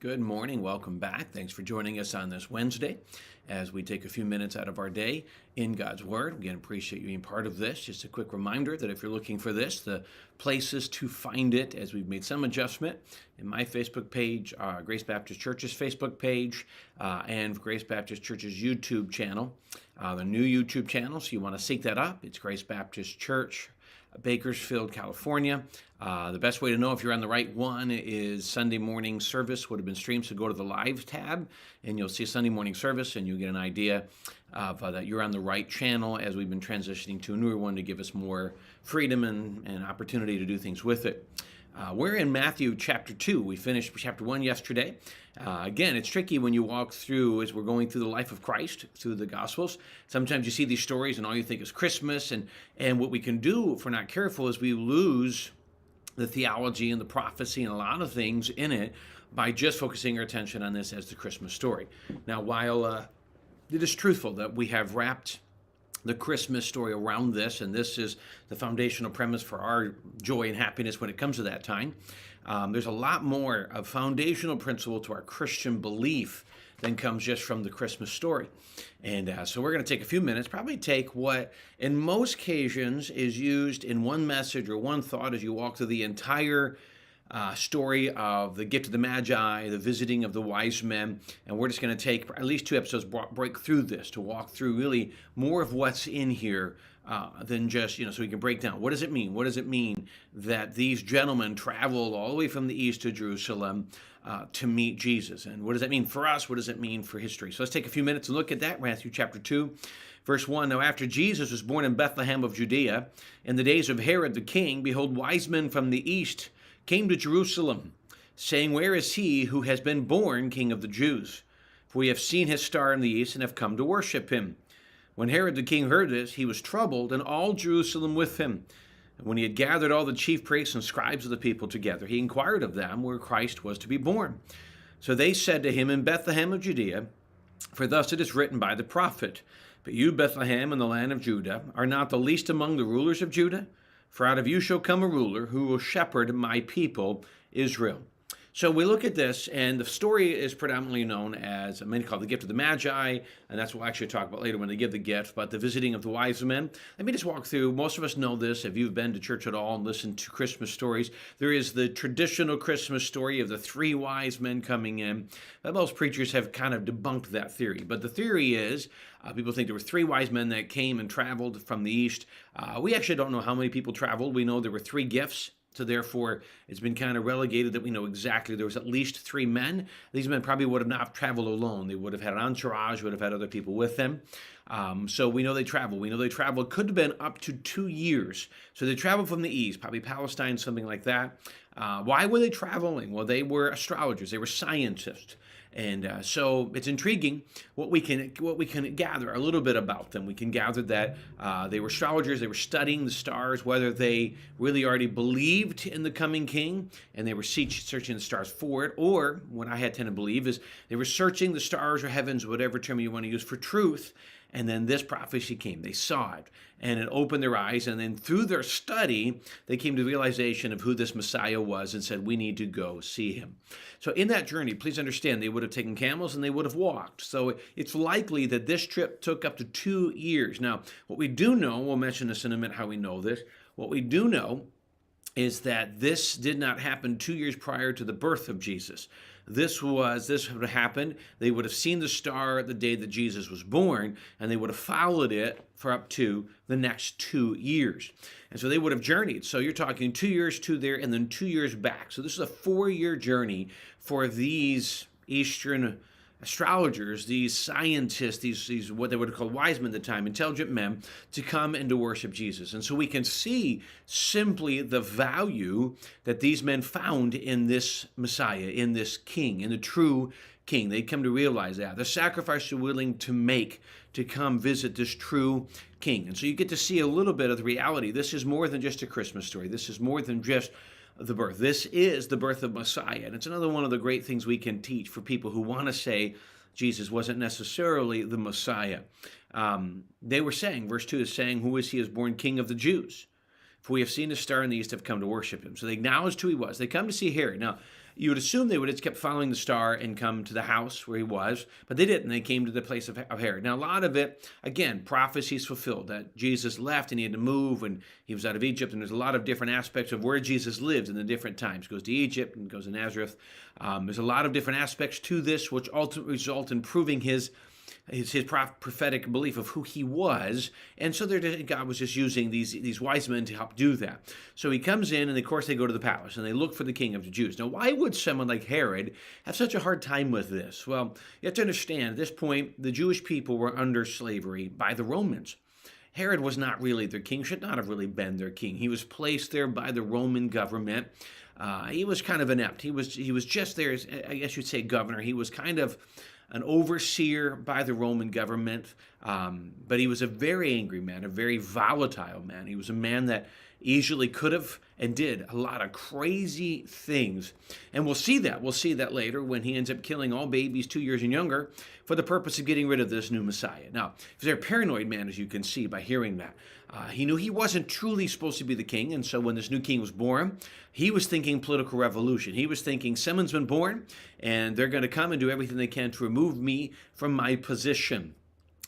Good morning. Welcome back. Thanks for joining us on this Wednesday as we take a few minutes out of our day in God's Word. Again, appreciate you being part of this. Just a quick reminder that if you're looking for this, the places to find it, as we've made some adjustment in my Facebook page, Grace Baptist Church's Facebook page, and Grace Baptist Church's YouTube channel, the new YouTube channel. So you want to seek that up. It's Grace Baptist Church, Bakersfield, California. The best way to know if you're on the right one is Sunday morning service would have been streamed. So go to the live tab and you'll see Sunday morning service and you'll get an idea of that you're on the right channel as we've been transitioning to a newer one to give us more freedom and opportunity to do things with it. We're in Matthew chapter 2. We finished chapter 1 yesterday. Again, it's tricky when you walk through, as we're going through the life of Christ, through the Gospels. Sometimes you see these stories and all you think is Christmas. And what we can do, if we're not careful, is we lose the theology and the prophecy and a lot of things in it by just focusing our attention on this as the Christmas story. Now, while it is truthful that we have wrapped the Christmas story around this, and this is the foundational premise for our joy and happiness when it comes to that time. There's a lot more of foundational principle to our Christian belief than comes just from the Christmas story. And so we're going to take a few minutes, probably take what in most occasions is used in one message or one thought as you walk through the entire story of the gift of the Magi, the visiting of the wise men, and we're just going to take at least 2 episodes, break through this to walk through really more of what's in here than just, so we can break down. What does it mean? What does it mean that these gentlemen traveled all the way from the east to Jerusalem to meet Jesus? And what does that mean for us? What does it mean for history? So let's take a few minutes and look at that. Matthew chapter 2, verse 1. Now after Jesus was born in Bethlehem of Judea, in the days of Herod the king, behold, wise men from the east came to Jerusalem, saying, Where is he who has been born King of the Jews? For we have seen his star in the east and have come to worship him. When Herod the king heard this, he was troubled, and all Jerusalem with him. And when he had gathered all the chief priests and scribes of the people together, he inquired of them where Christ was to be born. So they said to him, In Bethlehem of Judea, for thus it is written by the prophet, But you, Bethlehem, in the land of Judah, are not the least among the rulers of Judah, for out of you shall come a ruler who will shepherd my people Israel. So we look at this, and the story is predominantly known as, many call it the gift of the Magi, and that's what we'll actually talk about later when they give the gift, but the visiting of the wise men. Let me just walk through. Most of us know this. If you've been to church at all and listened to Christmas stories, there is the traditional Christmas story of the 3 wise men coming in. But most preachers have kind of debunked that theory. But the theory is, people think there were 3 wise men that came and traveled from the east. We actually don't know how many people traveled. We know there were 3 gifts. So therefore, it's been kind of relegated that we know exactly there was at least 3 men. These men probably would have not traveled alone. They would have had an entourage, would have had other people with them. So we know they traveled. We know they traveled. Could have been up to 2 years. So they traveled from the east, probably Palestine, something like that. Why were they traveling? Well, they were astrologers. They were scientists. And so it's intriguing what we can gather a little bit about them. We can gather that they were astrologers. They were studying the stars, whether they really already believed in the coming king, and they were searching the stars for it, or what I had tend to believe is they were searching the stars or heavens, whatever term you want to use, for truth. And then this prophecy came. They saw it, and it opened their eyes. And then through their study, they came to the realization of who this Messiah was and said, we need to go see him. So in that journey, please understand, they would have taken camels and they would have walked. So it's likely that this trip took up to 2 years. Now, what we do know, we'll mention this in a minute, how we know this. What we do know is that this did not happen 2 years prior to the birth of Jesus. This would have happened. They would have seen the star the day that Jesus was born, and they would have followed it for up to the next 2 years. And so they would have journeyed. So you're talking 2 years to there and then 2 years back. So this is a 4-year journey for these Eastern astrologers, these scientists, these what they would have called wise men at the time, intelligent men, to come and to worship Jesus. And so we can see simply the value that these men found in this Messiah, in this king, in the true king. They'd come to realize that. The sacrifice they're willing to make to come visit this true king. And so you get to see a little bit of the reality. This is more than just a Christmas story. This is more than just the birth. This is the birth of Messiah. And it's another one of the great things we can teach for people who want to say Jesus wasn't necessarily the Messiah. They were saying, verse 2 is saying, who is he as born King of the Jews? For we have seen his star in the east, have come to worship him. So they acknowledged who he was. They come to see Herod. Now, you would assume they would have kept following the star and come to the house where he was, but they didn't. They came to the place of Herod. Now, a lot of it, again, prophecies fulfilled, that Jesus left and he had to move and he was out of Egypt, and there's a lot of different aspects of where Jesus lived in the different times. He goes to Egypt and goes to Nazareth. There's a lot of different aspects to this, which ultimately result in proving his prophetic belief of who he was. And so God was just using these wise men to help do that. So he comes in, and of course they go to the palace and they look for the king of the Jews. Now, why would someone like Herod have such a hard time with this? Well, you have to understand, at this point, the Jewish people were under slavery by the Romans. Herod was not really their king, should not have really been their king. He was placed there by the Roman government. He was kind of inept. He was just there, as, I guess you'd say, governor. He was kind of an overseer by the Roman government, but he was a very angry man, a very volatile man. He was a man that easily could have and did a lot of crazy things. And we'll see that. We'll see that later when he ends up killing all babies 2 years and younger for the purpose of getting rid of this new Messiah. Now, he was a paranoid man, as you can see by hearing that. He knew he wasn't truly supposed to be the king, and so when this new king was born, he was thinking political revolution. He was thinking, someone's been born, and they're going to come and do everything they can to remove me from my position.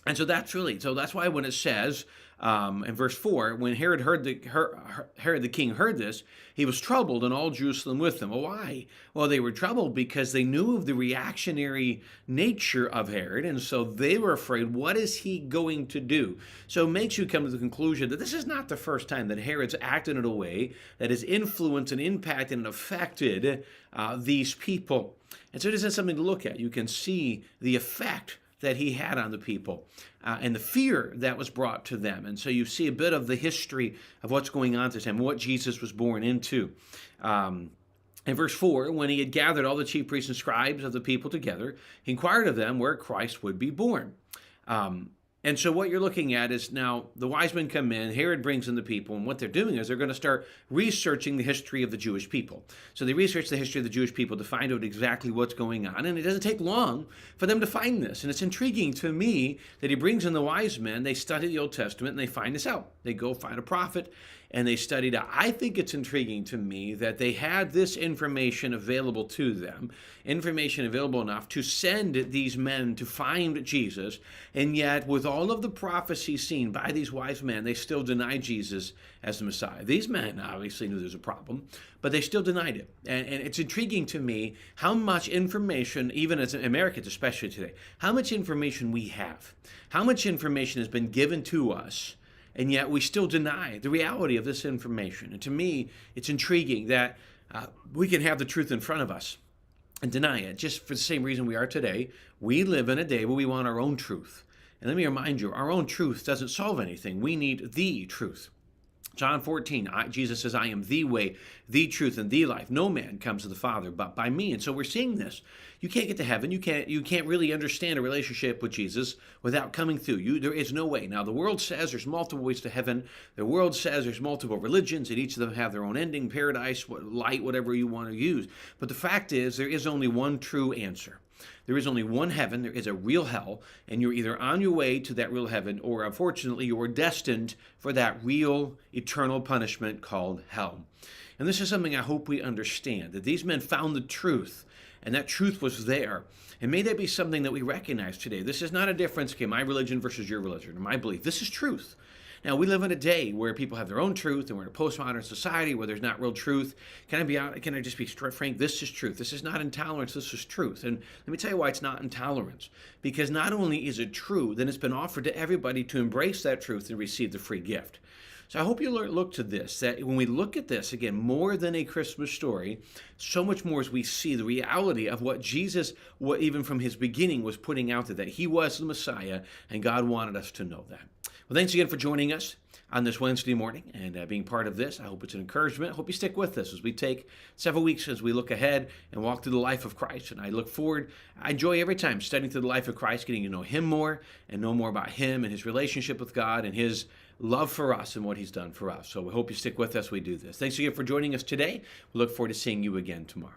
And so that's why when it says in verse 4, when Herod the king heard this, he was troubled, and all Jerusalem with him. Well, why? Well, they were troubled because they knew of the reactionary nature of Herod, and so they were afraid, what is he going to do? So it makes you come to the conclusion that this is not the first time that Herod's acted in a way that has influenced and impacted and affected these people. And so it isn't something to look at. You can see the effect that he had on the people and the fear that was brought to them. And so you see a bit of the history of what's going on at this time, what Jesus was born into. In verse 4, when he had gathered all the chief priests and scribes of the people together, he inquired of them where Christ would be born. And so what you're looking at is now the wise men come in, Herod brings in the people, and what they're doing is they're going to start researching the history of the Jewish people. So they research the history of the Jewish people to find out exactly what's going on, and it doesn't take long for them to find this. And it's intriguing to me that he brings in the wise men, they study the Old Testament, and they find this out. They go find a prophet, and they studied out. I think it's intriguing to me that they had this information available to them, information available enough to send these men to find Jesus, and yet with all of the prophecies seen by these wise men, they still denied Jesus as the Messiah. These men obviously knew there's a problem, but they still denied it. And it's intriguing to me how much information, even as Americans especially today, how much information we have, how much information has been given to us, and yet we still deny the reality of this information. And to me, it's intriguing that we can have the truth in front of us and deny it, just for the same reason we are today. We live in a day where we want our own truth. And let me remind you, our own truth doesn't solve anything. We need the truth. John 14, Jesus says, I am the way, the truth, and the life. No man comes to the Father but by me. And so we're seeing this. You can't get to heaven. You can't really understand a relationship with Jesus without coming through you. There is no way. Now, the world says there's multiple ways to heaven. The world says there's multiple religions, and each of them have their own ending, paradise, light, whatever you want to use. But the fact is, there is only one true answer. There is only one heaven, there is a real hell, and you're either on your way to that real heaven, or unfortunately, you're destined for that real eternal punishment called hell. And this is something I hope we understand, that these men found the truth, and that truth was there. And may that be something that we recognize today. This is not a difference, okay, my religion versus your religion, or my belief. This is truth. Now, we live in a day where people have their own truth, and we're in a postmodern society where there's not real truth. Can I just be frank? This is truth. This is not intolerance. This is truth. And let me tell you why it's not intolerance. Because not only is it true, then it's been offered to everybody to embrace that truth and receive the free gift. So I hope you look to this, that when we look at this, again, more than a Christmas story, so much more as we see the reality of what Jesus, even from his beginning, was putting out there, that he was the Messiah, and God wanted us to know that. Well, thanks again for joining us on this Wednesday morning and being part of this. I hope it's an encouragement. I hope you stick with us as we take several weeks as we look ahead and walk through the life of Christ. And I look forward, I enjoy every time studying through the life of Christ, getting to know him more and know more about him and his relationship with God and his love for us and what he's done for us. So we hope you stick with us as we do this. Thanks again for joining us today. We look forward to seeing you again tomorrow.